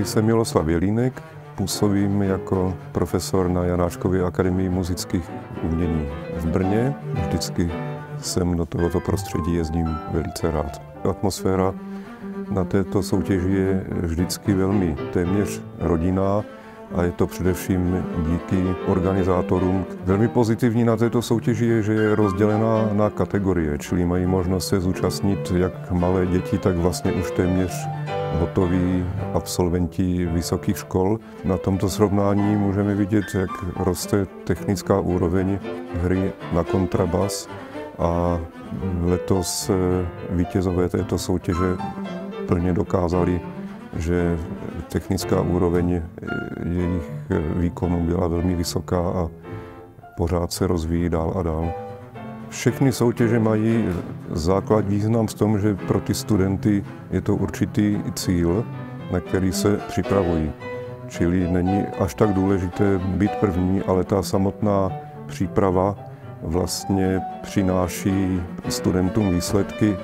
jsem Miloslav Jelínek, působím jako profesor na Janáčkově akademii muzických umění v Brně. Vždycky jsem do tohoto prostředí jezdím velice rád. Atmosféra na této soutěži je vždycky velmi téměř rodinná a je to především díky organizátorům. Velmi pozitivní na této soutěži je, že je rozdělená na kategorie, čili mají možnost se zúčastnit jak malé děti, tak vlastně už téměř hotoví absolventi vysokých škol. Na tomto srovnání můžeme vidět, jak roste technická úroveň hry na kontrabas a letos vítězové této soutěže plně dokázali, že technická úroveň jejich výkonů byla velmi vysoká a pořád se rozvíjí dál a dál. Všechny soutěže mají základní význam v tom, že pro ty studenty je to určitý cíl, na který se připravují. Čili není až tak důležité být první, ale ta samotná příprava vlastně přináší studentům výsledky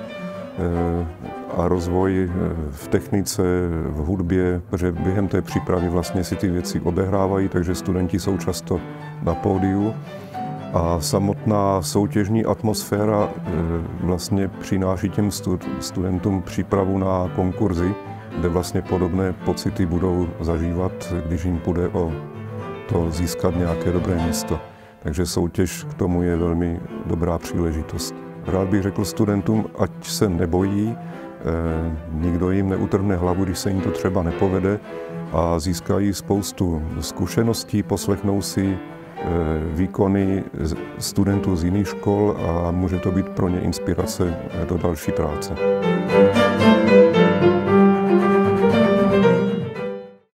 a rozvoj v technice, v hudbě, protože během té přípravy vlastně si ty věci odehrávají, takže studenti jsou často na pódiu. A samotná soutěžní atmosféra vlastně přináší těm studentům přípravu na konkurzy, kde vlastně podobné pocity budou zažívat, když jim půjde o to získat nějaké dobré místo. Takže soutěž k tomu je velmi dobrá příležitost. Rád bych řekl studentům, ať se nebojí, nikdo jim neutrhne hlavu, když se jim to třeba nepovede a získají spoustu zkušeností, poslechnou si výkony studentů z jiných škol a může to být pro ně inspirace do další práce.